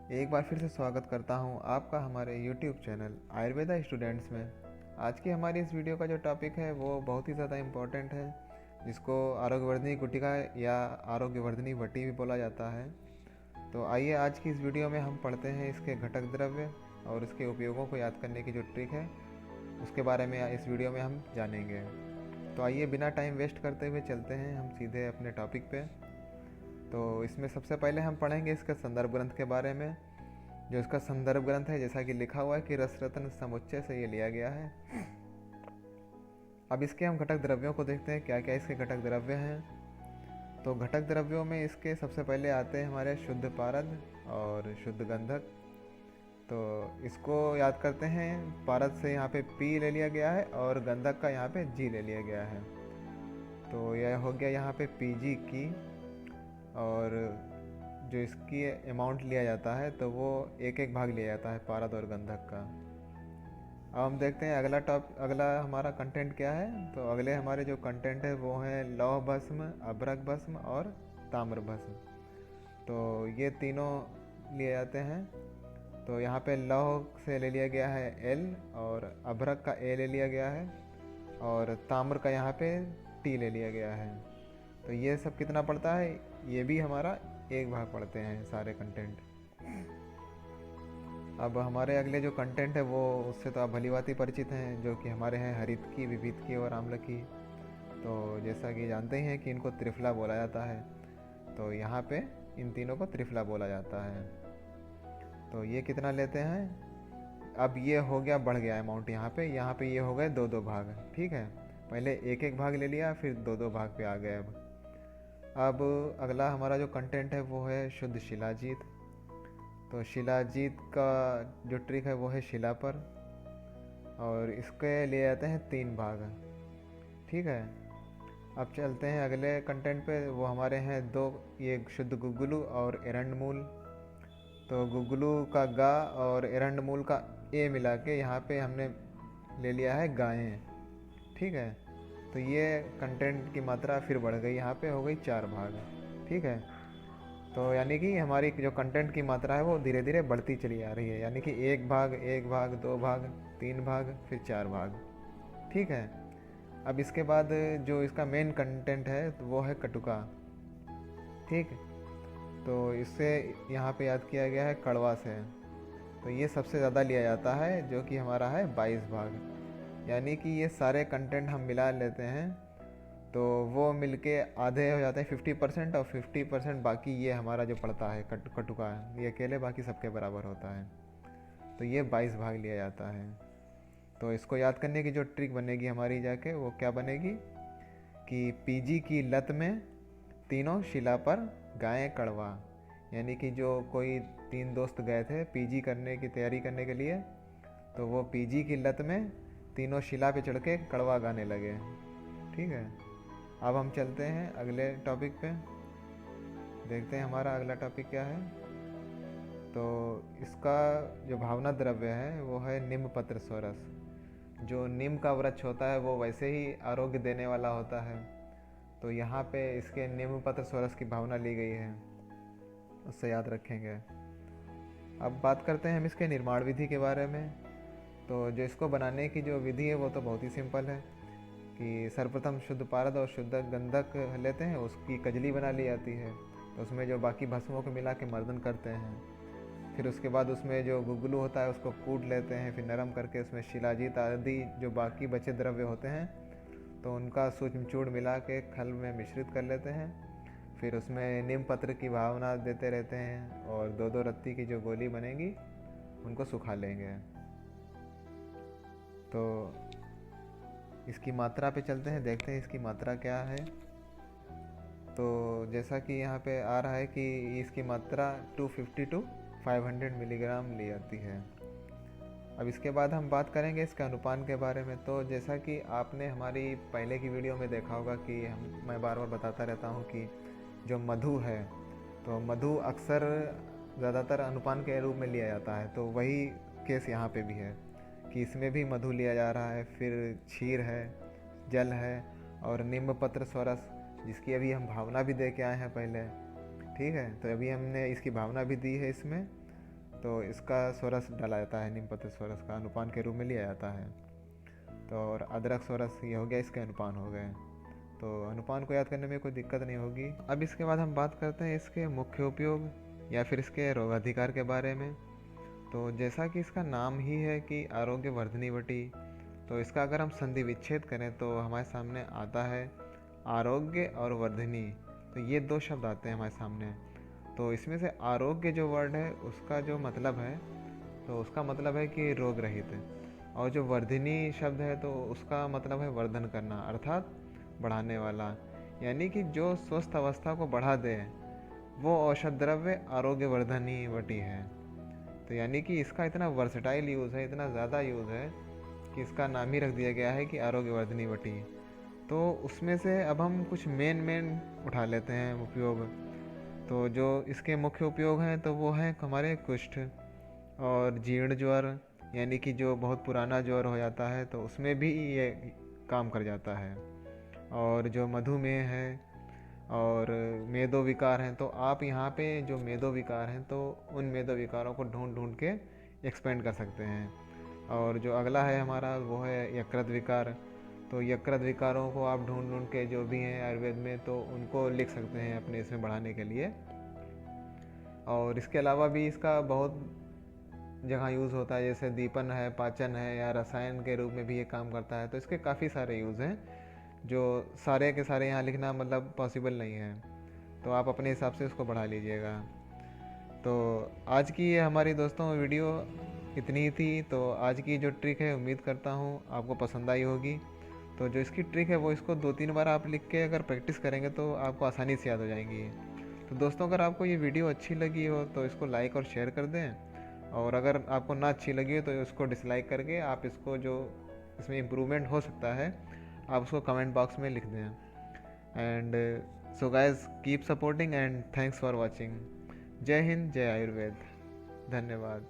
एक बार फिर से स्वागत करता हूं आपका हमारे YouTube चैनल आयुर्वेदा स्टूडेंट्स में। आज की हमारी इस वीडियो का जो टॉपिक है वो बहुत ही ज़्यादा इम्पोर्टेंट है, जिसको आरोग्यवर्धिनी गुटिका या आरोग्यवर्धिनी वटी भी बोला जाता है। तो आइए आज की इस वीडियो में हम पढ़ते हैं इसके घटक द्रव्य और इसके उपयोगों को याद करने की जो ट्रिक है उसके बारे में इस वीडियो में हम जानेंगे। तो आइए बिना टाइम वेस्ट करते हुए चलते हैं हम सीधे अपने टॉपिक पे। तो इसमें सबसे पहले हम पढ़ेंगे इसके संदर्भ ग्रंथ के बारे में। जो इसका संदर्भ ग्रंथ है, जैसा कि लिखा हुआ है कि रसरत्न समुच्चय से ये लिया गया है। अब इसके हम घटक द्रव्यों को देखते हैं, क्या क्या इसके घटक द्रव्य हैं। तो घटक द्रव्यों में इसके सबसे पहले आते हैं हमारे शुद्ध पारद और शुद्ध गंधक। तो इसको याद करते हैं, पारद से यहाँ पे पी ले लिया गया है और गंधक का यहाँ पे जी ले लिया गया है। तो यह हो गया यहाँ पे पीजी की, और जो इसकी अमाउंट लिया जाता है तो वो एक एक भाग लिया जाता है पारद और गंधक का। अब हम देखते हैं अगला हमारा कंटेंट क्या है। तो अगले हमारे जो कंटेंट है वो है लौह भस्म, अभ्रक भस्म और ताम्र भस्म। तो ये तीनों लिए जाते हैं। तो यहाँ पे लौह से ले लिया गया है एल और अभ्रक का ए ले लिया गया है और ताम्र का यहाँ पे टी ले लिया गया है। तो ये सब कितना पड़ता है, ये भी हमारा एक भाग पढ़ते हैं सारे कंटेंट। अब हमारे अगले जो कंटेंट है वो उससे तो आप भली भांति परिचित हैं, जो कि हमारे हैं हरित की, विभित की और आम्ल की। तो जैसा कि जानते ही हैं कि इनको त्रिफला बोला जाता है। तो यहाँ पे इन तीनों को त्रिफला बोला जाता है। तो ये कितना लेते हैं, अब ये हो गया, बढ़ गया अमाउंट यहाँ पे ये हो गए दो दो भाग। ठीक है, पहले एक एक भाग ले लिया, फिर दो दो भाग पे आ गए। अब अगला हमारा जो कंटेंट है वो है शुद्ध शिलाजीत। तो शिलाजीत का जो ट्रिक है वो है शिला पर, और इसके लिए जाते हैं तीन भाग। ठीक है, अब चलते हैं अगले कंटेंट पे। वो हमारे हैं दो, ये शुद्ध गुग्गुलू और एरंड मूल। तो गुग्गुलू का गा और एरंड मूल का ए मिला के यहाँ पे हमने ले लिया है गायें। ठीक है, तो ये कंटेंट की मात्रा फिर बढ़ गई, यहाँ पे हो गई चार भाग। ठीक है, तो यानी कि हमारी जो कंटेंट की मात्रा है वो धीरे धीरे बढ़ती चली आ रही है, यानी कि एक भाग, दो भाग, तीन भाग, फिर चार भाग। ठीक है, अब इसके बाद जो इसका मेन कंटेंट है तो वो है कटुका। ठीक, तो इससे यहाँ पे याद किया गया है कड़वा से। तो ये सबसे ज़्यादा लिया जाता है, जो कि हमारा है 22 भाग। यानी कि ये सारे कंटेंट हम मिला लेते हैं तो वो मिलके आधे हो जाते हैं 50%, और 50% बाकी ये हमारा जो पड़ता है कटुका है, ये अकेले बाकी सबके बराबर होता है। तो ये 22 भाग लिया जाता है। तो इसको याद करने की जो ट्रिक बनेगी हमारी जाके, वो क्या बनेगी कि पीजी की लत में तीनों शिला पर गायें कड़वा। यानी कि जो कोई तीन दोस्त गए थे पीजी करने की तैयारी करने के लिए, तो वो पीजी की लत में तीनों शिला पे चढ़ के कड़वा गाने लगे। ठीक है, अब हम चलते हैं अगले टॉपिक पे, देखते हैं हमारा अगला टॉपिक क्या है। तो इसका जो भावना द्रव्य है वो है नीमपत्र सोरस। जो नीम का वृक्ष होता है वो वैसे ही आरोग्य देने वाला होता है। तो यहाँ पे इसके नीमपत्र सोरस की भावना ली गई है, उससे याद रखेंगे। अब बात करते हैं हम इसके निर्माण विधि के बारे में। तो जो इसको बनाने की जो विधि है वो तो बहुत ही सिंपल है कि सर्वप्रथम शुद्ध पारद और शुद्ध गंधक लेते हैं, उसकी कजली बना ली जाती है। तो उसमें जो बाकी भस्मों को मिला के मर्दन करते हैं। फिर उसके बाद उसमें जो गुग्गुलू होता है उसको कूट लेते हैं, फिर नरम करके उसमें शिलाजीत आदि जो बाकी बचे द्रव्य होते हैं तो उनका सूक्ष्म चूर्ण मिला के खल में मिश्रित कर लेते हैं। फिर उसमें नीम पत्र की भावना देते रहते हैं, और दो दो रत्ती की जो गोली बनेगी उनको सुखा लेंगे। तो इसकी मात्रा पे चलते हैं, देखते हैं इसकी मात्रा क्या है। तो जैसा कि यहाँ पे आ रहा है कि इसकी मात्रा 250 to 500 मिलीग्राम ली जाती है। अब इसके बाद हम बात करेंगे इसके अनुपान के बारे में। तो जैसा कि आपने हमारी पहले की वीडियो में देखा होगा कि मैं बार बार बताता रहता हूँ कि जो मधु है, तो मधु अक्सर ज़्यादातर अनुपान के रूप में लिया जाता है। तो वही केस यहाँ पे भी है कि इसमें भी मधु लिया जा रहा है, फिर क्षीर है, जल है, और नीमपत्र सोरस, जिसकी अभी हम भावना भी दे के आए हैं पहले। ठीक है, तो अभी हमने इसकी भावना भी दी है इसमें। तो इसका स्वरस डाला जाता है, नीमपत्र स्वरस का अनुपान के रूप में लिया जाता है। तो और अदरक स्वरस ये हो गया, इसके अनुपान हो गए। तो अनुपान को याद करने में कोई दिक्कत नहीं होगी। अब इसके बाद हम बात करते हैं इसके मुख्य उपयोग या फिर इसके रोगाधिकार के बारे में। तो जैसा कि इसका नाम ही है कि आरोग्य वर्धनी वटी, तो इसका अगर हम संधि विच्छेद करें तो हमारे सामने आता है आरोग्य और वर्धनी। तो ये दो शब्द आते हैं हमारे सामने। तो इसमें से आरोग्य जो वर्ड है उसका जो मतलब है, तो उसका मतलब है कि रोग रहित, और जो वर्धिनी शब्द है तो उसका मतलब है वर्धन करना, अर्थात बढ़ाने वाला। यानी कि जो स्वस्थ अवस्था को बढ़ा दे वो औषध द्रव्य आरोग्य वर्धनी वटी है। तो यानी कि इसका इतना वर्सटाइल यूज़ है, इतना ज़्यादा यूज़ है कि इसका नाम ही रख दिया गया है कि आरोग्य वर्धनी वटी। तो उसमें से अब हम कुछ मेन उठा लेते हैं उपयोग। तो जो इसके मुख्य उपयोग हैं तो वो हैं हमारे कुष्ठ और जीर्ण ज्वर, यानी कि जो बहुत पुराना ज्वर हो जाता है तो उसमें भी ये काम कर जाता है। और जो मधुमेह है और मेदो विकार हैं, तो आप यहाँ पे जो मेदो विकार हैं तो उन मेदो विकारों को ढूंढ ढूंढ के एक्सपेंड कर सकते हैं। और जो अगला है हमारा वो है यकृत विकार। तो यकृत विकारों को आप ढूंढ ढूंढ के जो भी हैं आयुर्वेद में तो उनको लिख सकते हैं अपने इसमें बढ़ाने के लिए। और इसके अलावा भी इसका बहुत जगह यूज़ होता है, जैसे दीपन है, पाचन है, या रसायन के रूप में भी ये काम करता है। तो इसके काफ़ी सारे यूज़ हैं जो सारे के सारे यहाँ लिखना मतलब पॉसिबल नहीं है, तो आप अपने हिसाब से उसको बढ़ा लीजिएगा। तो आज की ये हमारी दोस्तों वीडियो इतनी ही थी। तो आज की जो ट्रिक है उम्मीद करता हूँ आपको पसंद आई होगी। तो जो इसकी ट्रिक है वो इसको 2-3 बार आप लिख के अगर प्रैक्टिस करेंगे तो आपको आसानी से याद हो जाएंगी। तो दोस्तों अगर आपको ये वीडियो अच्छी लगी हो तो इसको लाइक और शेयर कर दें, और अगर आपको ना अच्छी लगी हो तो उसको डिसलाइक करके आप इसको जो इसमें इम्प्रूवमेंट हो सकता है आप उसको कमेंट बॉक्स में लिख दें। And so guys keep supporting and thanks for watching. जय हिंद, जय आयुर्वेद। धन्यवाद।